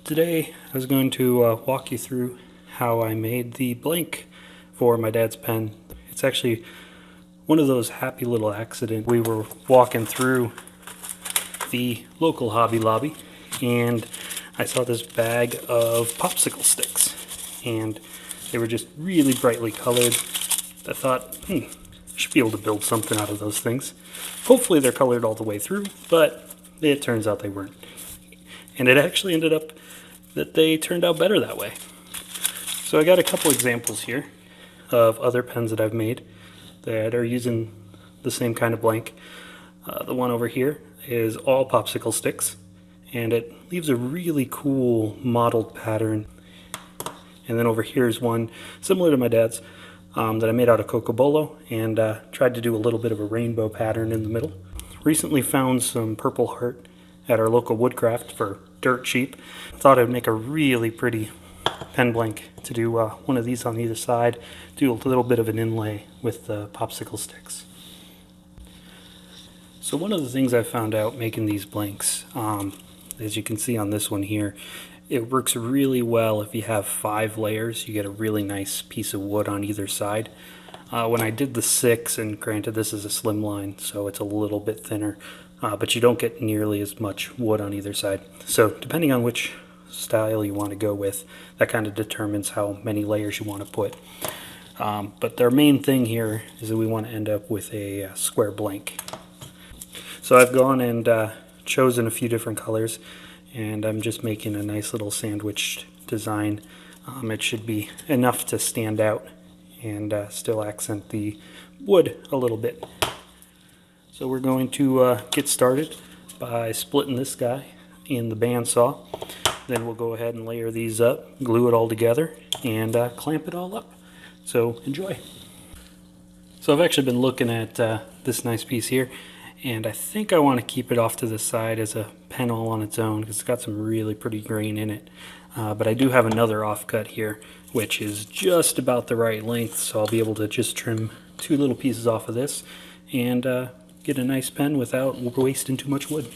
Today I was going to walk you through how I made the blank for my dad's pen. It's actually one of those happy little accidents. We were walking through the local Hobby Lobby and I saw this bag of popsicle sticks and they were just really brightly colored. I thought, I should be able to build something out of those things. Hopefully they're colored all the way through, but it turns out they weren't. And it actually ended up that they turned out better that way. So I got a couple examples here of other pens that I've made that are using the same kind of blank. The one over here is all popsicle sticks, and it leaves a really cool mottled pattern. And then over here is one similar to my dad's that I made out of cocobolo and tried to do a little bit of a rainbow pattern in the middle. Recently found some Purple Heart at our local woodcraft for dirt cheap. Thought I'd make a really pretty pen blank to do one of these on either side, do a little bit of an inlay with the popsicle sticks. So one of the things I found out making these blanks, as you can see on this one here, it works really well if you have 5 layers. You get a really nice piece of wood on either side. When I did the 6, and granted this is a slim line, so it's a little bit thinner, but you don't get nearly as much wood on either side. So depending on which style you want to go with, that kind of determines how many layers you want to put. But their main thing here is that we want to end up with a square blank. So I've gone and chosen a few different colors, and I'm just making a nice little sandwiched design. It should be enough to stand out and still accent the wood a little bit. So we're going to get started by splitting this guy in the bandsaw. Then we'll go ahead and layer these up, glue it all together, and clamp it all up. So enjoy. So I've actually been looking at this nice piece here, and I think I want to keep it off to the side as a pen all on its own because it's got some really pretty grain in it. But I do have another offcut here, which is just about the right length, so I'll be able to just trim 2 little pieces off of this and get a nice pen without wasting too much wood.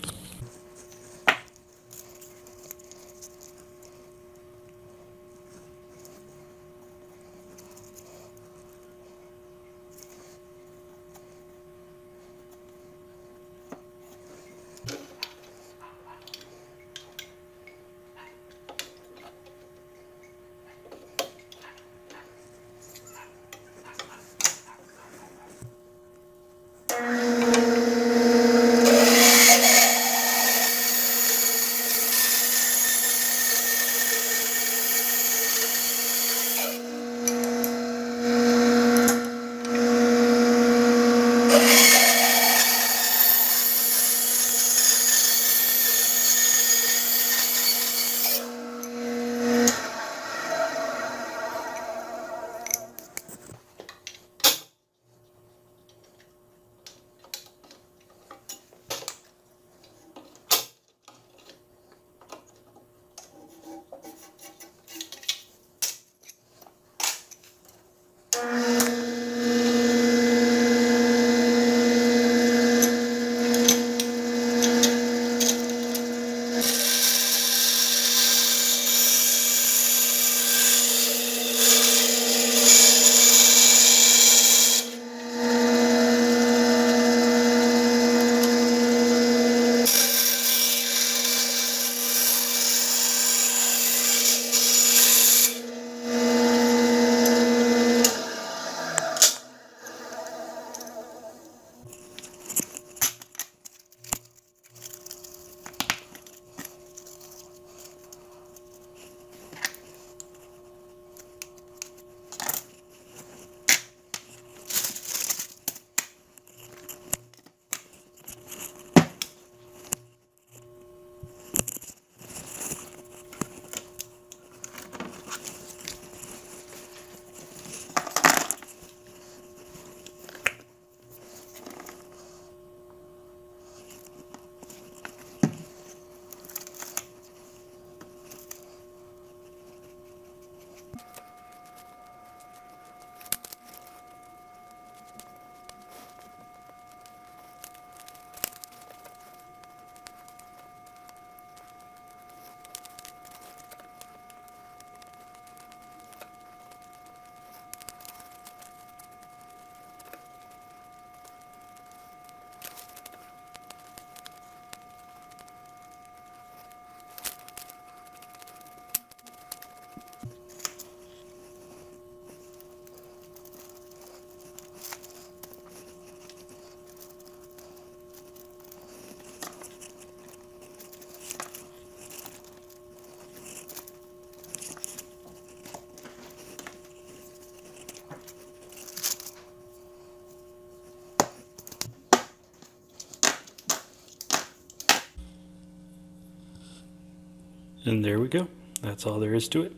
And there we go. That's all there is to it.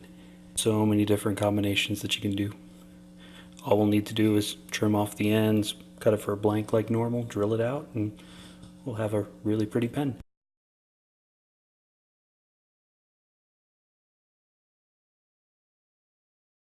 So many different combinations that you can do. All we'll need to do is trim off the ends, cut it for a blank like normal, drill it out, and we'll have a really pretty pen.